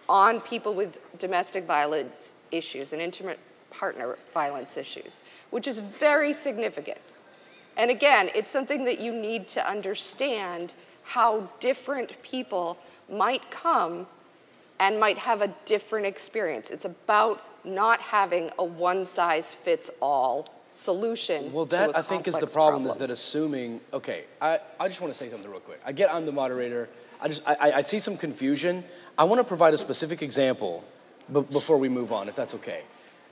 on people with domestic violence issues and intimate partner violence issues, which is very significant. And again, it's something that you need to understand how different people might come and might have a different experience. It's about not having a one-size-fits-all solution. Well, that I think is the problem, is that assuming, okay, I just want to say something real quick. I'm the moderator. I see some confusion. I want to provide a specific example before we move on, if that's okay.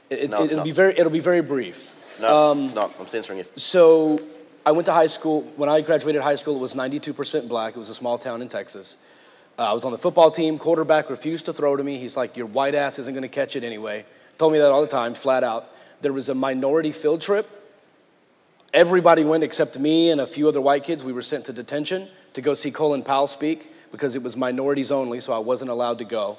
It'll be very brief. No, it's not. I'm censoring you. So I went to high school. When I graduated high school, it was 92% black. It was a small town in Texas. I was on the football team. Quarterback refused to throw to me. He's like, your white ass isn't going to catch it anyway. Told me that all the time, flat out. There was a minority field trip. Everybody went except me and a few other white kids. We were sent to detention to go see Colin Powell speak because it was minorities only, so I wasn't allowed to go.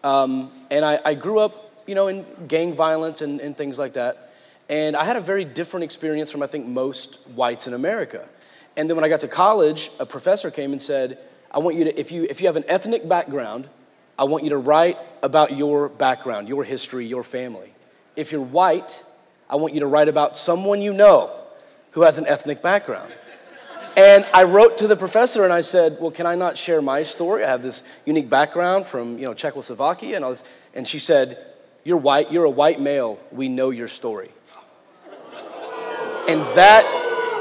And I grew up, in gang violence and things like that. And I had a very different experience from, I think, most whites in America. And then when I got to college, a professor came and said, I want you to, if you have an ethnic background, I want you to write about your background, your history, your family. If you're white, I want you to write about someone you know who has an ethnic background. And I wrote to the professor and I said, well, can I not share my story? I have this unique background from, Czechoslovakia and all this. And she said, you're white, you're a white male, we know your story. And that,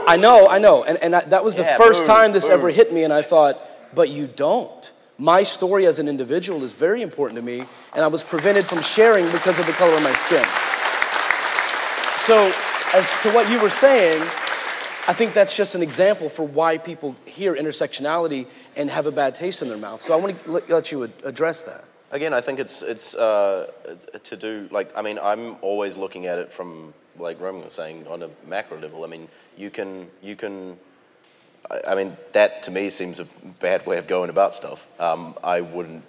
I know. And that was the first time this ever hit me, and I thought, but you don't. My story as an individual is very important to me, and I was prevented from sharing because of the color of my skin. So, as to what you were saying, I think that's just an example for why people hear intersectionality and have a bad taste in their mouth. So I want to let you address that. Again, I think it's to do, like, I mean, I'm always looking at it from, like Roman was saying, on a macro level. I mean, you can, I mean, that to me seems a bad way of going about stuff. I wouldn't,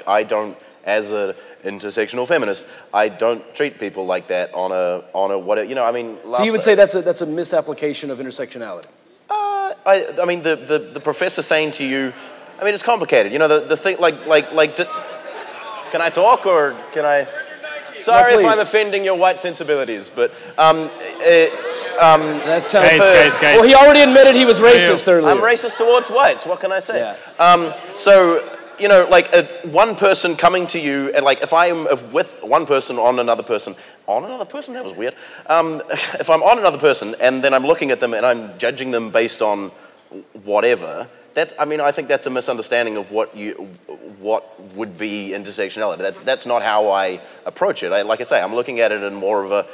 I don't, as an intersectional feminist, I don't treat people like that on a what, you know, I mean. So you would say that's a misapplication of intersectionality? I mean, the professor saying to you, I mean, it's complicated. You know, the thing, can I talk or can I? Sorry if I'm offending your white sensibilities, but that sounds. Guys. Well, he already admitted he was racist earlier. I'm racist towards whites. What can I say? Yeah. So you know, like one person coming to you, and like if I'm with one person on another person, that was weird. If I'm on another person and then I'm looking at them and I'm judging them based on whatever. I mean, I think that's a misunderstanding of what would be intersectionality. That's not how I approach it. Like I say, I'm looking at it in more of a,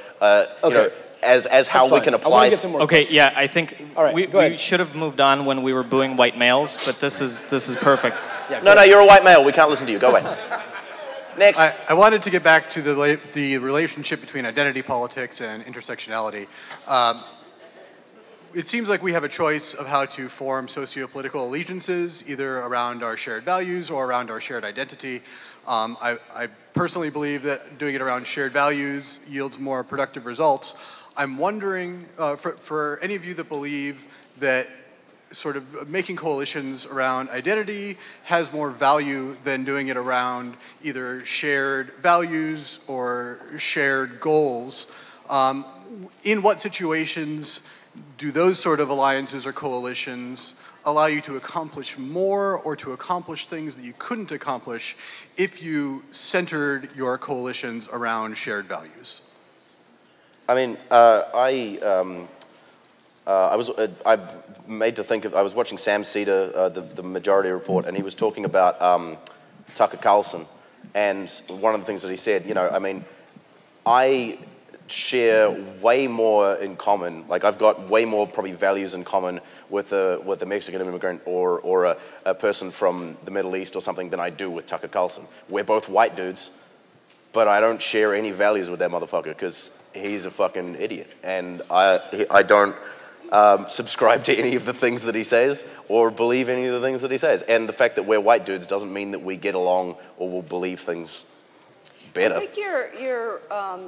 you know, as how we can apply. I want to get some more questions. Yeah, I think right, we should have moved on when we were booing white males, but this is perfect. Yeah, no, you're a white male. We can't listen to you. Go away. Next. I wanted to get back to the relationship between identity politics and intersectionality. It seems like we have a choice of how to form socio-political allegiances, either around our shared values or around our shared identity. I personally believe that doing it around shared values yields more productive results. I'm wondering, for any of you that believe that sort of making coalitions around identity has more value than doing it around either shared values or shared goals, in what situations do those sort of alliances or coalitions allow you to accomplish more or to accomplish things that you couldn't accomplish if you centered your coalitions around shared values? I mean, I was watching Sam Cedar, the Majority Report, and he was talking about Tucker Carlson, and one of the things that he said, you know, I mean, I share way more in common, like I've got way more probably values in common with a Mexican immigrant or a person from the Middle East or something than I do with Tucker Carlson. We're both white dudes, but I don't share any values with that motherfucker because he's a fucking idiot, and I don't subscribe to any of the things that he says or believe any of the things that he says. And the fact that we're white dudes doesn't mean that we get along or will believe things better. I think you're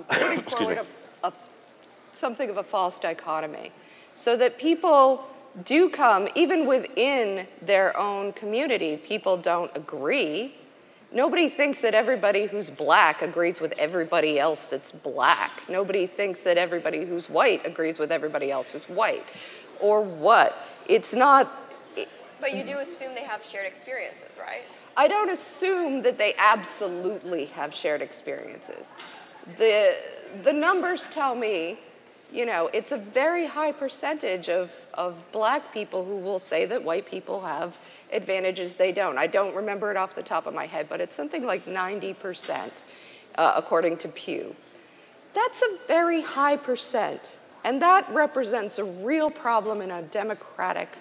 putting forward something of a false dichotomy, so that people do come, even within their own community, people don't agree. Nobody thinks that everybody who's black agrees with everybody else that's black. Nobody thinks that everybody who's white agrees with everybody else who's white. Or what? It's not... But you do assume they have shared experiences, right? I don't assume that they absolutely have shared experiences. The numbers tell me, you know, it's a very high percentage of black people who will say that white people have advantages they don't. I don't remember it off the top of my head, but it's something like 90%, according to Pew. That's a very high percent, and that represents a real problem in a democratic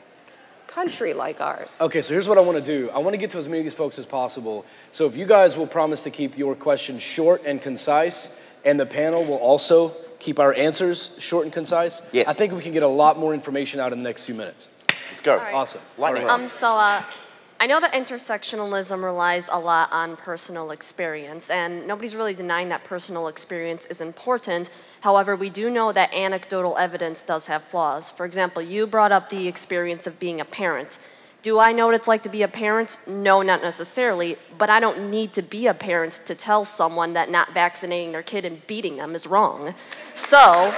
country like ours. Okay, so here's what I want to do. I want to get to as many of these folks as possible. So if you guys will promise to keep your questions short and concise, and the panel will also keep our answers short and concise, yes. I think we can get a lot more information out in the next few minutes. Let's go. Right. Awesome. Lightning round. I know that intersectionalism relies a lot on personal experience, and nobody's really denying that personal experience is important. However, we do know that anecdotal evidence does have flaws. For example, you brought up the experience of being a parent. Do I know what it's like to be a parent? No, not necessarily, but I don't need to be a parent to tell someone that not vaccinating their kid and beating them is wrong. So,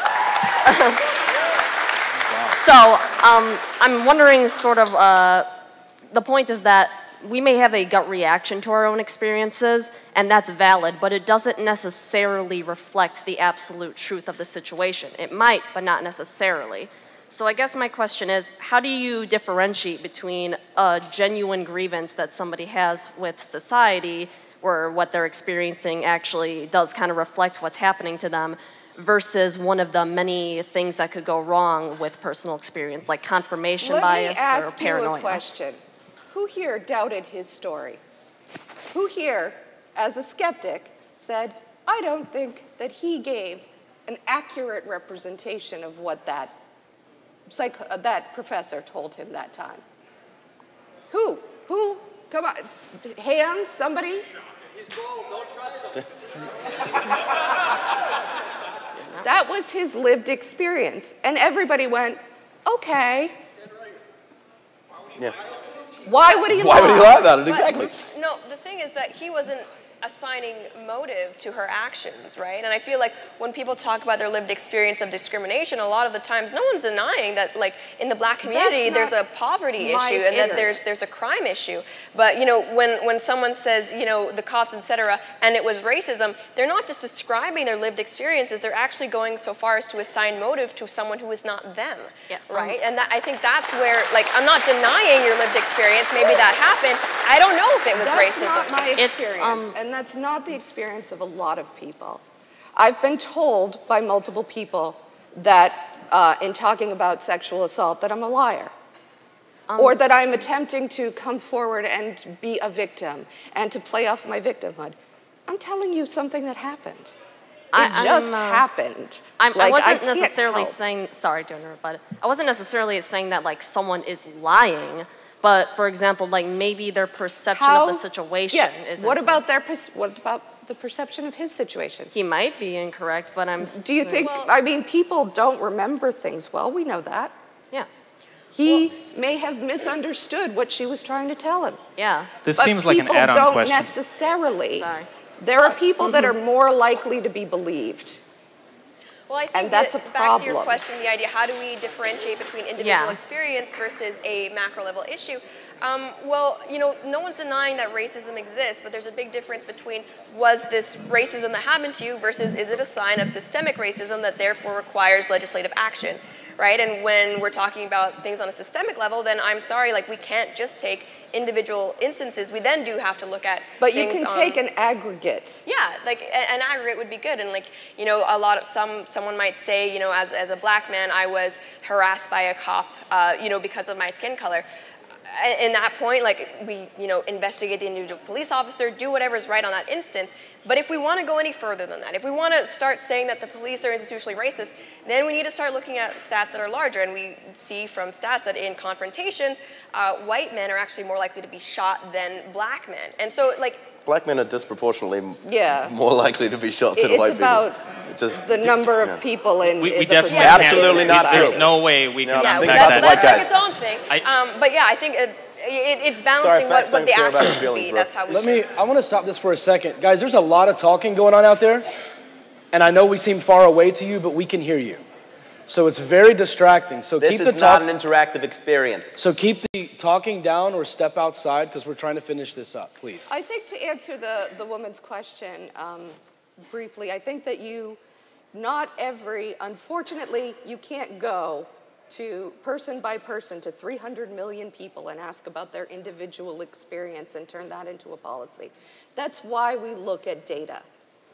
I'm wondering sort of, the point is that we may have a gut reaction to our own experiences, and that's valid, but it doesn't necessarily reflect the absolute truth of the situation. It might, but not necessarily. So I guess my question is, how do you differentiate between a genuine grievance that somebody has with society, where what they're experiencing actually does kind of reflect what's happening to them, versus one of the many things that could go wrong with personal experience, like confirmation bias or paranoia? Let me ask you a question. Who here doubted his story? Who here, as a skeptic, said, I don't think that he gave an accurate representation of what that professor told him that time? Who? Who? Come on, hands, somebody? He's bold, don't trust him. That was his lived experience. And everybody went, okay. Yeah. Why would he lie? Why would he lie about it? Exactly. But, no, the thing is that he wasn't assigning motive to her actions, right? And I feel like when people talk about their lived experience of discrimination, a lot of the times no one's denying that, like, in the black community there's a poverty issue and that there's a crime issue. But, you know, when someone says, you know, the cops, etc., and it was racism, they're not just describing their lived experiences, they're actually going so far as to assign motive to someone who is not them, right? And that, I think that's where, like, I'm not denying your lived experience, maybe that happened, I don't know if it was racism. That's not my experience, and that's not the experience of a lot of people. I've been told by multiple people that in talking about sexual assault that I'm a liar. Or that I'm attempting to come forward and be a victim and to play off my victimhood. I'm telling you something that happened. It just happened. I wasn't necessarily saying, sorry to interrupt, but I wasn't necessarily saying that, like, someone is lying. But, for example, like, maybe their perception of the situation isn't. What about the perception of his situation? He might be incorrect, but I'm Do you think, I mean, people don't remember things well, we know that. Yeah. He may have misunderstood what she was trying to tell him. Yeah. This seems like an add-on don't question. Necessarily. Sorry. There are people that are more likely to be believed. Well, I think that's a problem. Back to your question, the idea, how do we differentiate between individual experience versus a macro level issue? Well, you know, no one's denying that racism exists, but there's a big difference between was this racism that happened to you versus is it a sign of systemic racism that therefore requires legislative action, right? And when we're talking about things on a systemic level, then I'm sorry, like, we can't just take individual instances. We then do have to look at But you can take an aggregate. Yeah, like an aggregate would be good. And, like, you know, someone might say, you know, as a black man, I was harassed by a cop, you know, because of my skin color. In that point, like, we, you know, investigate the individual police officer, do whatever is right on that instance. But if we want to go any further than that, if we want to start saying that the police are institutionally racist, then we need to start looking at stats that are larger. And we see from stats that in confrontations, white men are actually more likely to be shot than black men. And so, like, black men are disproportionately more likely to be shot than white people. It's about the number of people in we the definitely absolutely not. There's no way we can that's like its own thing. But yeah, I think it's balancing what the actions should be. That's how we should. I want to stop this for a second. Guys, there's a lot of talking going on out there. And I know we seem far away to you, but we can hear you. So it's very distracting. So this keep the is not an interactive experience. So keep the talking down or step outside because we're trying to finish this up, please. I think to answer the woman's question briefly, I think that unfortunately, you can't go to person by person to 300 million people and ask about their individual experience and turn that into a policy. That's why we look at data.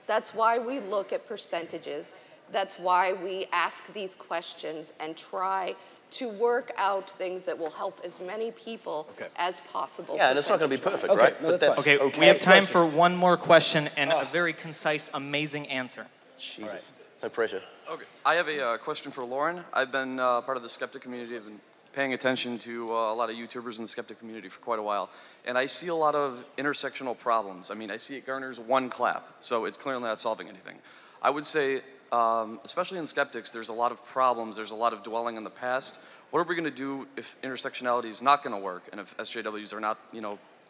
That's why we look at percentages. That's why we ask these questions and try to work out things that will help as many people as possible. Yeah, and it's not going to be perfect, right? No, that's okay, we have time for one more question and a very concise, amazing answer. Jesus, right. No pressure. Okay, I have a question for Lauren. I've been part of the skeptic community. I've been paying attention to a lot of YouTubers in the skeptic community for quite a while, and I see a lot of intersectional problems. I mean, I see it garners one clap, so it's clearly not solving anything. I would say, especially in skeptics, there's a lot of problems. There's a lot of dwelling on the past what are we going to do if intersectionality is not going to work, and if SJWs are not,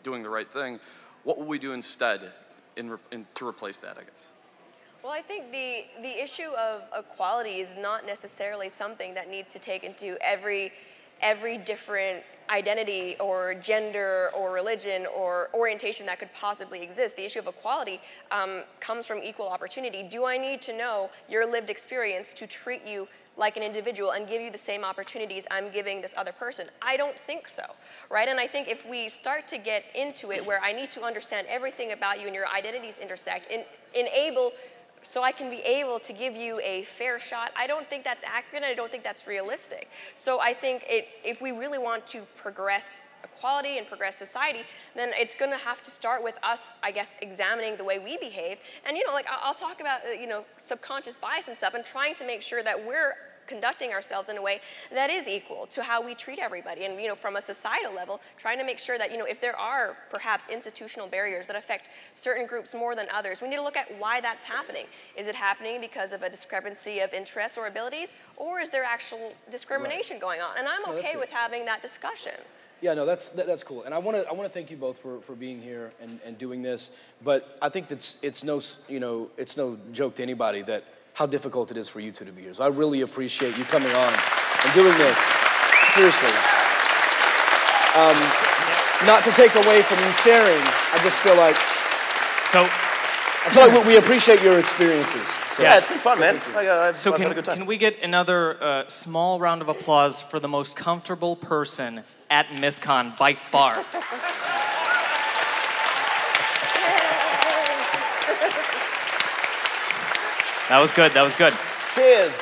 doing the right thing? What will we do instead to replace that, I guess? Well, I think the issue of equality is not necessarily something that needs to take into every different identity or gender or religion or orientation that could possibly exist. The issue of equality comes from equal opportunity. Do I need to know your lived experience to treat you like an individual and give you the same opportunities I'm giving this other person? I don't think so, right? And I think if we start to get into it where I need to understand everything about you and your identities intersect, so I can be able to give you a fair shot, I don't think that's accurate, and I don't think that's realistic. So I think if we really want to progress equality and progress society, then it's going to have to start with us, I guess, examining the way we behave. And, I'll talk about, subconscious bias and stuff, and trying to make sure that we're conducting ourselves in a way that is equal to how we treat everybody. And, from a societal level, trying to make sure that, if there are perhaps institutional barriers that affect certain groups more than others, we need to look at why that's happening. Is it happening because of a discrepancy of interests or abilities, or is there actual discrimination going on? And I'm okay with having that discussion. Yeah, no, that's cool, and I want to thank you both for being here and doing this. But I think it's no joke to anybody that how difficult it is for you two to be here. So I really appreciate you coming on and doing this. Seriously, not to take away from you sharing, I just feel like we appreciate your experiences. So, yeah, it's been fun, man. Can we get another small round of applause for the most comfortable person at Mythcon by far? That was good. Cheers.